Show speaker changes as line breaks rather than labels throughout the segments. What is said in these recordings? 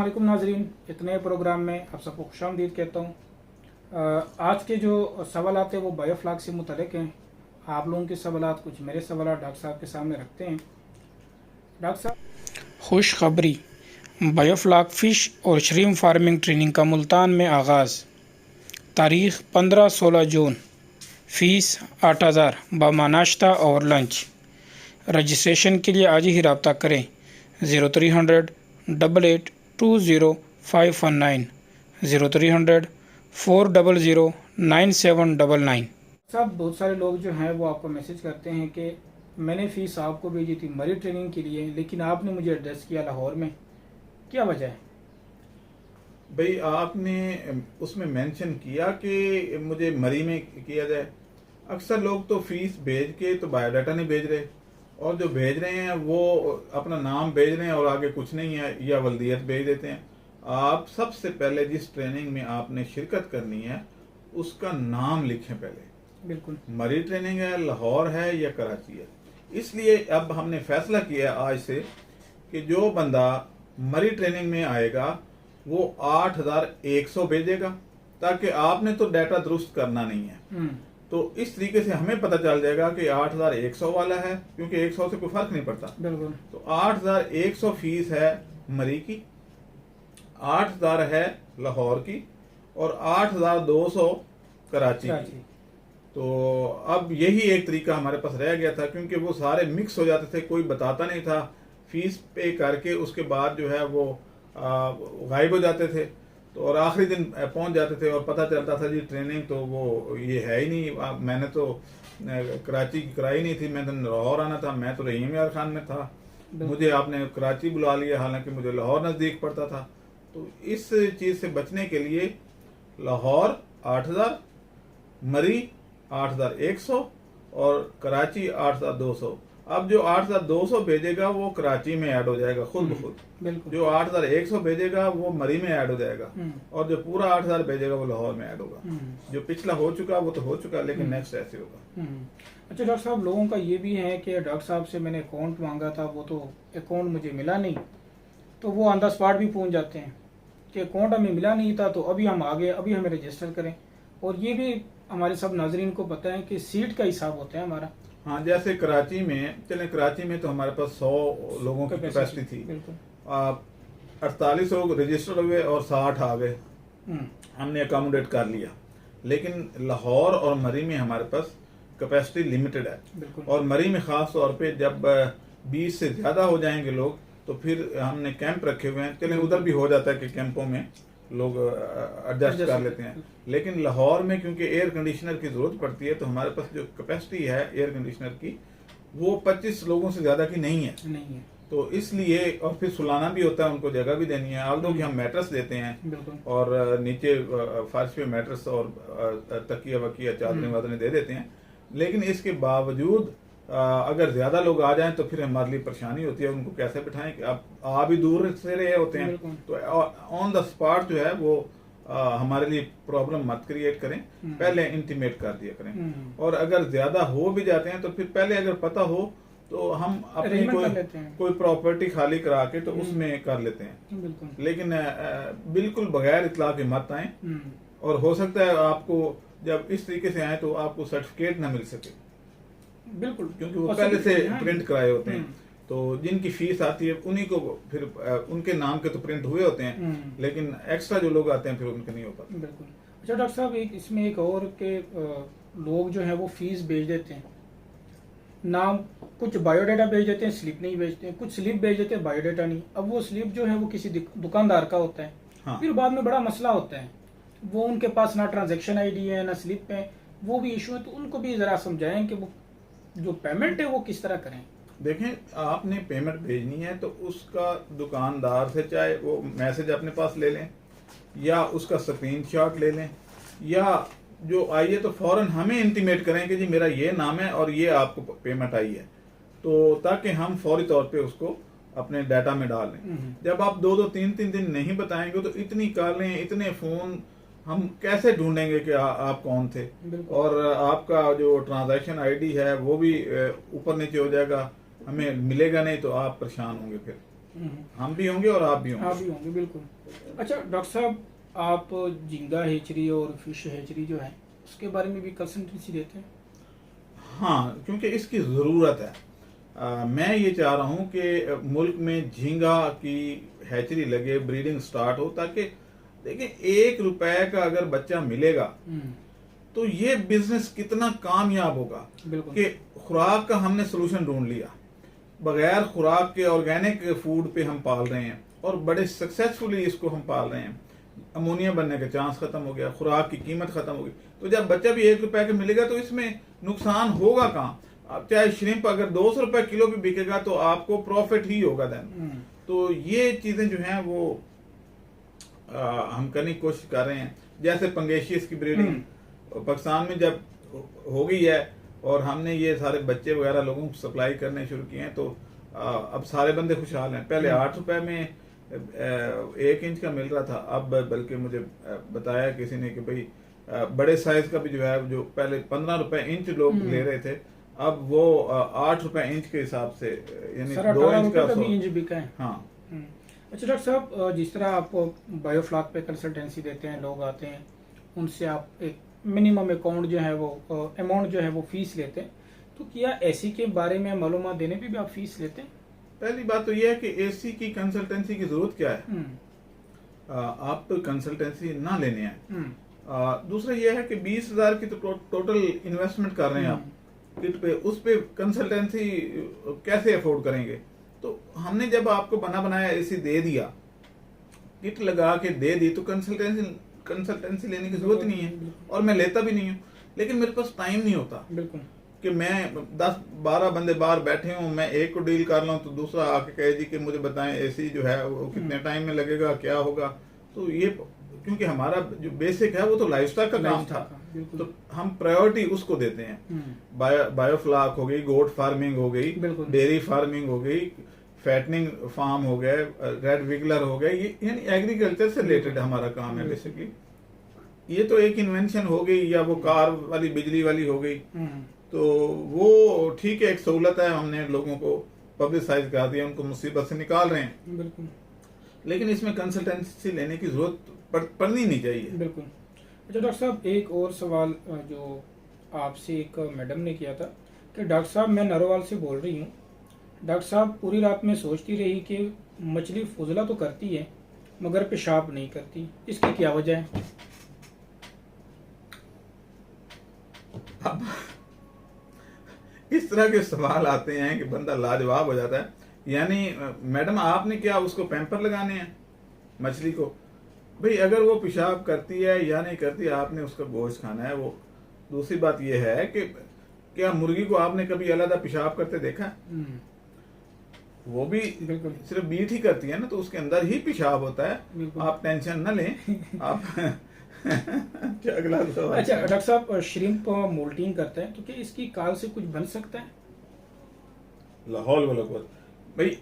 अस्सलामुअलैकुम नाजरीन, एक नए प्रोग्राम में आप सबको खुशामदीद कहता हूँ। आज के जो सवालात हैं वो बायोफ्लाक से मुतल्लिक हैं। आप लोगों के सवालात, कुछ मेरे सवालात डॉक्टर साहब के सामने रखते हैं। डॉक्टर साहब, खुशखबरी, बायोफ्लाक फ़िश और श्रिम्प फार्मिंग ट्रेनिंग का मुल्तान में आगाज़। तारीख़ 15-16 जून। फ़ीस 8,000 बामा नाश्ता और लंच। रजिस्ट्रेशन के लिए आज ही रब्ता करें 0300 8820 519 0300 400 9799। साहब, बहुत सारे लोग जो हैं वो आपको मैसेज करते हैं कि मैंने फ़ीस आपको भेजी थी मरी ट्रेनिंग के लिए, लेकिन आपने मुझे एड्रेस किया लाहौर में, क्या वजह है?
भाई, आपने उसमें मेंशन किया कि मुझे मरी में किया जाए। अक्सर लोग तो फीस भेज के तो बायोडाटा नहीं भेज रहे, और जो भेज रहे हैं वो अपना नाम भेज रहे हैं और आगे कुछ नहीं है, या वल्दियत भेज देते हैं। आप सबसे पहले जिस ट्रेनिंग में आपने शिरकत करनी है उसका नाम लिखें पहले।
बिल्कुल।
मरी ट्रेनिंग है, लाहौर है या कराची है। इसलिए अब हमने फैसला किया आज से कि जो बंदा मरी ट्रेनिंग में आएगा वो 8,100 भेजेगा, ताकि आपने तो डाटा दुरुस्त करना नहीं है। तो इस तरीके से हमें पता चल जाएगा कि 8,100 वाला है, क्योंकि 100 से कोई फर्क नहीं पड़ता।
बिल्कुल। तो
8,100 फीस है मरी की, 8,000 है लाहौर की, और 8,200 कराची की। तो अब यही एक तरीका हमारे पास रह गया था, क्योंकि वो सारे मिक्स हो जाते थे, कोई बताता नहीं था। फीस पे करके उसके बाद जो है वो गायब हो जाते थे, तो और आखिरी दिन पहुंच जाते थे और पता चलता था जी ट्रेनिंग तो वो ये है ही नहीं। मैंने तो कराची की कराई नहीं थी, मैं तो लाहौर आना था, मैं तो रहीम यार खान में था, मुझे आपने कराची बुला लिया, हालांकि मुझे लाहौर नज़दीक पड़ता था। तो इस चीज़ से बचने के लिए लाहौर 8,000, मरी 8,100 और कराची 8,200। अब जो 8,200 भेजेगा वो कराची में ऐड हो जाएगा खुद ब खुद। जो 8,100 भेजेगा वो मरी में ऐड हो जाएगा, और जो पूरा 8,000 भेजेगा वो लाहौर में ऐड होगा। जो पिछला हो चुका वो तो हो चुका, लेकिन नेक्स्ट ऐसे होगा।
अच्छा डॉक्टर साहब, लोगों का ये भी है कि डॉक्टर साहब से मैंने अकाउंट मांगा था, वो तो अकाउंट मुझे मिला नहीं, तो वो ऑन द स्पॉट भी पहुंच जाते हैं कि अकाउंट हमें मिला नहीं था, तो अभी हम आगे, अभी हमें रजिस्टर करें। और ये भी हमारे सब नाजरीन को पता है कि सीट का हिसाब होता है हमारा।
हाँ, जैसे कराची में चले, कराची में तो हमारे पास 100 लोगों की कैपेसिटी थी। 48 लोग रजिस्टर हुए और 60 आ गए, हमने अकोमोडेट कर लिया। लेकिन लाहौर और मरी में हमारे पास कैपेसिटी लिमिटेड है, और मरी में खास तौर पे जब 20 से ज्यादा हो जाएंगे लोग तो फिर हमने कैंप रखे हुए हैं। चले, उधर भी हो जाता है कि कैंपों में लोग एडजस्ट कर लेते हैं, लेकिन लाहौर में क्योंकि एयर कंडीशनर की जरूरत पड़ती है, तो हमारे पास जो कैपेसिटी है एयर कंडीशनर की वो 25 लोगों से ज्यादा की नहीं है। तो इसलिए, और फिर सुलाना भी होता है, उनको जगह भी देनी है। आल्दो कि हम मैट्रेस देते हैं और नीचे फर्श पे मैट्रेस और तकिया वकिया चादरें वादरें दे देते हैं, लेकिन इसके बावजूद अगर ज्यादा लोग आ जाएं तो फिर हमारे लिए परेशानी होती है, उनको कैसे बिठाएं कि आप आ भी दूर से रहे होते हैं। तो ऑन द स्पॉट जो है वो हमारे लिए प्रॉब्लम मत क्रिएट करें, पहले इंटीमेट कर दिया करें। और अगर ज्यादा हो भी जाते हैं तो फिर पहले अगर पता हो तो हम अपनी कोई प्रॉपर्टी खाली करा के तो उसमें कर लेते हैं, लेकिन बिल्कुल बगैर इतला के मत आए। और हो सकता है आपको जब इस तरीके से आए तो आपको सर्टिफिकेट न मिल सके,
बिल्कुल,
क्योंकि वो पहले से प्रिंट कराए होते हैं। तो जिनकी फीस आती है उन्हीं को फिर उनके नाम के तो प्रिंट हुए होते हैं, लेकिन एक्स्ट्रा जो लोग आते हैं फिर उनके नहीं हो पाते।
बिल्कुल। अच्छा डॉक्टर साहब, इसमें एक और के लोग जो है वो फीस भेज देते हैं, नाम कुछ बायोडाटा भेज देते हैं, स्लिप नहीं भेजते हैं, कुछ स्लिप भेज देते हैं, बायोडाटा नहीं। अब वो स्लिप जो है वो किसी दुकानदार का होता है। हाँ। फिर बाद में बड़ा मसला होता है, वो उनके पास ना ट्रांजैक्शन आईडी है ना स्लिप है, वो भी इशू है। तो उनको भी जरा समझाएं कि वो जो पेमेंट है वो किस तरह करें।
देखें, आपने पेमेंट भेजनी है तो उसका दुकानदार से चाहे वो मैसेज अपने पास ले लें या उसका स्क्रीनशॉट ले लें, या जो आई है तो फौरन हमें इंटीमेट करें कि जी मेरा ये नाम है और ये आपको पेमेंट आई है, तो ताकि हम फौरी तौर पे उसको अपने डाटा में डाल लें। जब आप 2-2, 3-3 दिन नहीं बताएंगे तो इतनी कॉलें, इतने फोन, हम कैसे ढूंढेंगे कि आप कौन थे। और आपका जो ट्रांजैक्शन आईडी है वो भी ऊपर नीचे हो जाएगा, हमें मिलेगा नहीं, तो आप परेशान होंगे फिर। हम भी होंगे और आप भी होंगे।
आप भी होंगे, बिल्कुल। अच्छा डॉक्टर साहब, आप झींगा हेचरी और फिश हेचरी जो है उसके बारे में भी कंसल्टेंसी देते हैं?
हाँ, क्योंकि इसकी ज़रूरत है। मैं ये चाह रहा हूँ कि मुल्क में झींगा की हैचरी लगे, ब्रीडिंग स्टार्ट हो, ताकि देखिए 1 रुपए का अगर बच्चा मिलेगा तो ये बिजनेस कितना कामयाब होगा कि खुराक का हमने सोल्यूशन ढूंढ लिया, बगैर खुराक के ऑर्गेनिक फूड पे हम पाल रहे हैं और बड़े सक्सेसफुली इसको हम पाल रहे हैं। अमोनिया बनने का चांस खत्म हो गया, खुराक की कीमत खत्म हो गई, तो जब बच्चा भी 1 रुपए का मिलेगा तो इसमें नुकसान होगा कहाँ? आप चाहे श्रिम्प अगर 200 रुपए किलो भी बिकेगा तो आपको प्रॉफिट ही होगा देन। तो ये चीजें जो हैं वो हम करने की कोशिश कर रहे हैं। जैसे पंगेशियस की ब्रीडिंग पाकिस्तान में जब हो गई है और हमने ये सारे बच्चे वगैरह लोगों को सप्लाई करने शुरू किए हैं, तो अब सारे बंदे खुशहाल हैं। पहले 8 रुपए में 1 इंच का मिल रहा था, अब बल्कि मुझे बताया किसी ने कि भाई बड़े साइज का भी जो है, जो पहले 15 रुपए इंच लोग ले रहे थे, अब वो 8 रुपए इंच के हिसाब से, यानी 2 इंच का
इंच बिका है।
हाँ।
अच्छा डॉक्टर साहब, जिस तरह आप बायोफ्लॉक पे कंसल्टेंसी देते हैं, लोग आते हैं, उनसे आप एक मिनिमम अकाउंट जो है वो अमाउंट जो है वो फीस लेते हैं, तो क्या एसी के बारे में मालूमात देने पे भी आप फीस लेते हैं?
पहली बात तो यह है कि एसी की कंसल्टेंसी की जरूरत क्या है, आप कंसल्टेंसी ना लेने हैं। दूसरा यह है कि 20,000 की तो टोटल इन्वेस्टमेंट कर रहे हैं आप किट पे, उस पे कंसल्टेंसी कैसे अफोर्ड करेंगे? तो हमने जब आपको बना बनाया एसी दे दिया, किट लगा के दे दी, तो कंसल्टेंसी लेने की जरूरत नहीं है, और मैं लेता भी नहीं हूँ। लेकिन मेरे पास टाइम नहीं होता
बिल्कुल
कि मैं 10-12 बंदे बाहर बैठे हूँ, मैं एक को डील कर लूँ तो दूसरा आके कहे जी कि मुझे बताएं एसी जो है वो कितने टाइम में लगेगा, क्या होगा। तो ये क्योंकि हमारा जो बेसिक है वो तो लाइफस्टाइल का काम था, तो हम प्रायोरिटी उसको देते हैं। बायोफ्लॉक हो गई, गोट फार्मिंग हो गई, डेयरी फार्मिंग हो गई, फैटनिंग फार्म हो गए, रेड विगलर हो गए, ये यानी एग्रीकल्चर से रिलेटेड हमारा काम है बेसिकली। ये तो एक इन्वेंशन हो गई, या वो कार वाली बिजली वाली हो गई, तो वो ठीक है, एक सहूलत है, हमने लोगों को पब्लिसाइज कर दिया, उनको मुसीबत से निकाल रहे हैं।
बिल्कुल।
लेकिन इसमें कंसल्टेंसी लेने की जरूरत पड़नी नहीं चाहिए।
बिल्कुल। अच्छा डॉक्टर साहब, एक और सवाल जो आपसे एक मैडम ने किया था कि डॉक्टर साहब मैं नरोवाल से बोल रही हूँ, डॉक्टर साहब पूरी रात में सोचती रही कि मछली फुजला तो करती है मगर पेशाब नहीं करती, इसकी क्या वजह है?
अब इस तरह के सवाल आते हैं कि बंदा लाजवाब हो जाता है। यानी मैडम आपने क्या उसको पैम्पर लगाने हैं मछली को? भाई अगर वो पेशाब करती है या नहीं करती, आपने उसका गोश्त खाना है। वो दूसरी बात यह है कि क्या मुर्गी को आपने कभी अलग पेशाब करते देखा? वो भी सिर्फ मीट ही करती है ना, तो उसके अंदर ही पेशाब होता है। आप टेंशन न लें। आप क्या अगला सवाल?
अच्छा डॉक्टर साहब, श्रिम्प मोल्टिंग करते हैं तो क्या इसकी काल से कुछ बन सकता है?
लाहौल वाला भाई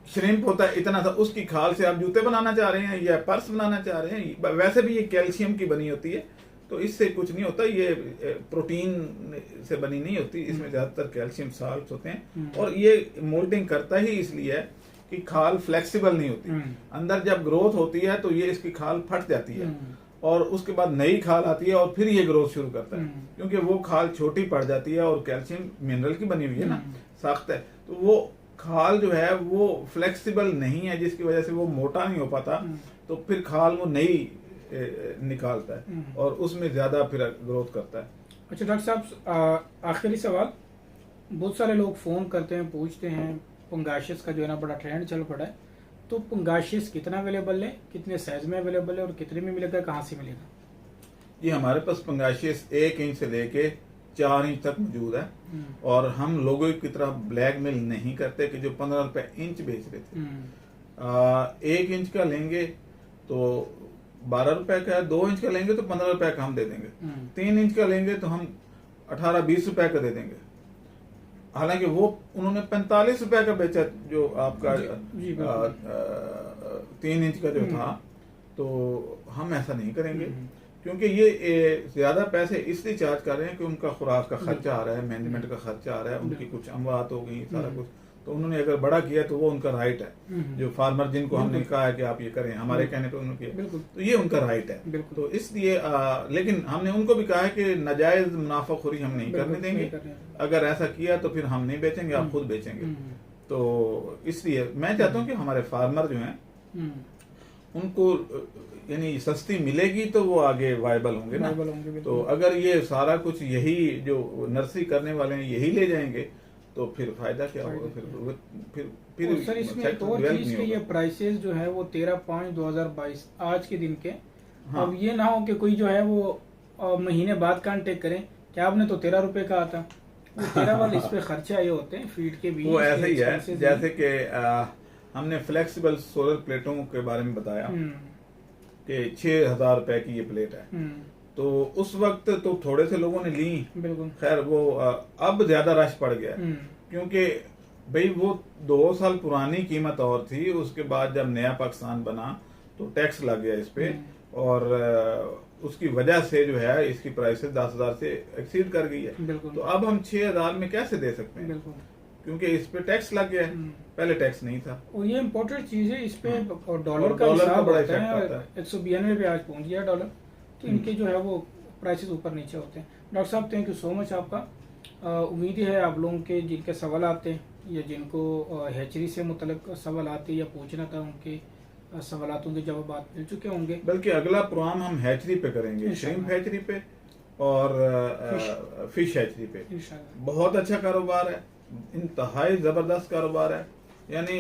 श्रिम्प होता है इतना सा, उसकी खाल से आप जूते बनाना चाह रहे हैं या पर्स बनाना चाह रहे हैं? वैसे भी ये कैल्शियम की बनी होती है, तो इससे कुछ नहीं होता। ये प्रोटीन से बनी नहीं होती, इसमें ज्यादातर कैल्शियम साल्ट्स होते हैं। और ये मोल्डिंग करता ही इसलिए है कि खाल फ्लेक्सिबल नहीं होती। अंदर जब ग्रोथ होती है तो ये इसकी खाल फट जाती है, और उसके बाद नई खाल आती है और फिर ये ग्रोथ शुरू करता है, क्योंकि वो खाल छोटी पड़ जाती है और कैल्शियम मिनरल की बनी हुई है ना, सख्त है, तो वो खाल जो है वो फ्लेक्सिबल नहीं है, जिसकी वजह से वो मोटा नहीं हो पाता। तो फिर खाल वो नई निकालता है और उसमें ज्यादा फिर ग्रोथ करता है।
अच्छा डॉक्टर साहब, आखिरी सवाल, बहुत सारे लोग फोन करते हैं, पूछते हैं पंगाशियस का जो है ना बड़ा ट्रेंड चल पड़ा है, तो पंगाशियस कितना अवेलेबल है, कितने साइज में अवेलेबल है और कितने में मिलेगा, कहाँ से मिलेगा?
ये हमारे पास पंगाशियस 1 इंच से लेके 4 इंच तक मौजूद है, और हम लोगों की तरह ब्लैकमेल नहीं करते कि जो 15 रुपए इंच बेच रहे थे। 1 इंच का लेंगे तो 12 रुपए का है, 2 इंच का लेंगे तो 15 रुपए का हम दे देंगे, 3 इंच का लेंगे तो हम 18-20 रुपए का दे देंगे। हालांकि वो उन्होंने 45 रुपए का बेचा जो आपका 3 इंच का जो था, तो हम ऐसा नहीं करेंगे, क्योंकि ये ज्यादा पैसे इसलिए चार्ज कर रहे हैं कि उनका खुराक का खर्चा आ रहा है, मैनेजमेंट का खर्चा आ रहा है, उनकी कुछ अमवात हो गई, सारा कुछ, तो उन्होंने अगर बड़ा किया तो वो उनका राइट है। जो फार्मर जिनको हमने कहा है कि आप ये करें, हमारे कहने पे उन्होंने किया, तो ये उनका राइट है। तो इसलिए लेकिन हमने उनको भी कहा है कि नाजायज मुनाफाखोरी हम नहीं करने देंगे। अगर ऐसा किया तो फिर हम नहीं बेचेंगे, आप खुद बेचेंगे। तो इसलिए मैं चाहता हूँ कि हमारे फार्मर जो हैं उनको यानी सस्ती मिलेगी तो वो आगे वायबल होंगे ना। तो अगर ये सारा कुछ यही जो नर्सरी करने वाले हैं यही ले जाएंगे तो फिर फायदा क्या होगा? फिर
सर इसमें एक और चीज के ये प्राइसेस जो है वो 13/5/2022 आज के दिन के। हाँ। अब ये ना हो कि कोई जो है वो महीने बाद कांटेक्ट करें कि आपने तो 13 रुपए कहा था, वो 13 वाले इस पे खर्चे आए होते हैं फीड के भी।
वो ऐसा ही है जैसे कि हमने फ्लेक्सिबल सोलर प्लेटों के बारे में बताया कि 6,000 रुपए की ये प्लेट है। तो उस वक्त तो थोड़े से लोगों ने ली, खैर वो अब ज्यादा रश पड़ गया क्योंकि भाई वो 2 साल पुरानी कीमत और थी, उसके बाद जब नया पाकिस्तान बना तो टैक्स लग गया इस पे और उसकी वजह से जो है इसकी प्राइसेस 10,000 से एक्सीड कर गई है। तो अब हम 6,000 में कैसे दे सकते हैं क्योंकि इस पे टैक्स लग गया है, पहले टैक्स नहीं था।
और ये इम्पोर्टेंट चीज है, इस पे डॉलर का बड़ा इफेक्ट आता है। 192 पे आज पहुंच गया डॉलर, तो इनके जो है वो प्राइसेस ऊपर नीचे होते हैं। डॉक्टर साहब थैंक यू सो मच आपका। उम्मीद है आप लोगों के जिनके सवाल आते हैं या जिनको हैचरी से मुतल्लिक सवाल आते या पूछना था उनके सवालों के जवाब आप मिल चुके होंगे।
बल्कि अगला प्रोग्राम हम हैचरी पे करेंगे, श्रिम्प हैचरी पे और फिश हैचरी पे। बहुत अच्छा कारोबार है, इंतहाई जबरदस्त कारोबार है, यानी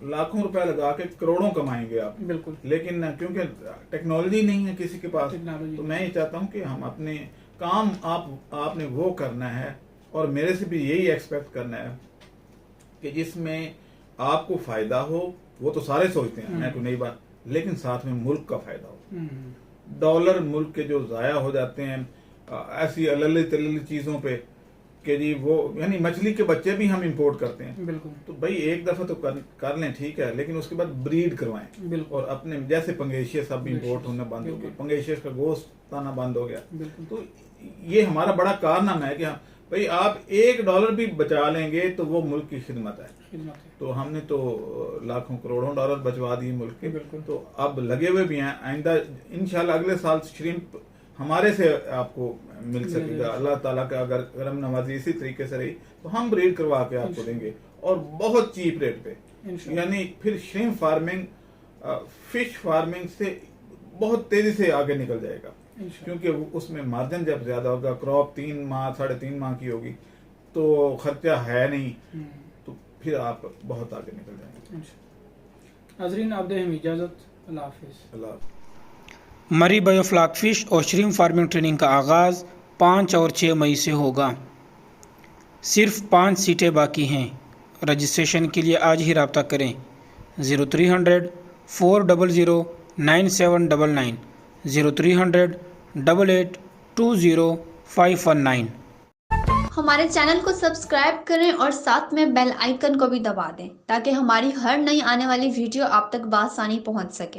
लाखों रुपए लगा के करोड़ों कमाएंगे आप।
बिल्कुल।
लेकिन क्योंकि टेक्नोलॉजी नहीं है किसी के पास, तो मैं ये चाहता हूँ कि हम अपने काम आपने वो करना है और मेरे से भी यही एक्सपेक्ट करना है कि जिसमें आपको फायदा हो। वो तो सारे सोचते हैं, मैं तो नहीं बात, लेकिन साथ में मुल्क का फायदा हो। डॉलर मुल्क के जो जाया हो जाते हैं ऐसी अलग तलली चीजों पे कि जी वो यानी मछली के बच्चे भी हम इंपोर्ट करते हैं।
बिल्कुल।
तो भाई एक दफा तो कर लें, ठीक है, लेकिन उसके बाद ब्रीड करवाएं। और अपने जैसे पंगेशियस अब इंपोर्ट होना बंद हो गया, पंगेशियस का गोश्त आना बंद हो गया। तो ये हमारा बड़ा कारनामा है कि भाई आप $1 भी बचा लेंगे तो वो मुल्क की खिदमत है। तो हमने तो लाखों करोड़ों डॉलर बचवा दिए मुल्क के, तो अब लगे हुए भी हैं। आइंदा इंशाल्लाह अगले साल श्रिम्प हमारे से आपको मिल सकेगा, अल्लाह ताला का अगर करम नवाजी इसी तरीके से रही तो हम ब्रीड करवा के आपको देंगे और बहुत चीप रेट पे। यानी फिर श्रिम्प फार्मिंग फिश फार्मिंग से बहुत तेजी से आगे निकल जाएगा क्योंकि उसमें मार्जिन जब ज्यादा होगा, क्रॉप 3 माह 3.5 माह की होगी तो खर्चा है नहीं, तो फिर आप बहुत आगे निकल जाएंगे।
नाज़रीन आप दें इजाजत, अल्लाह हाफिज़।
मरी बायोफ्लाक फिश और श्रिम्प फार्मिंग ट्रेनिंग का आगाज़ 5 और 6 मई से होगा। सिर्फ 5 सीटें बाकी हैं। रजिस्ट्रेशन के लिए आज ही रब्ता करें 0300 400 9799 0300 8820 519।
हमारे चैनल को सब्सक्राइब करें और साथ में बेल आइकन को भी दबा दें ताकि हमारी हर नई आने वाली वीडियो आप तक बआसानी पहुंच सके।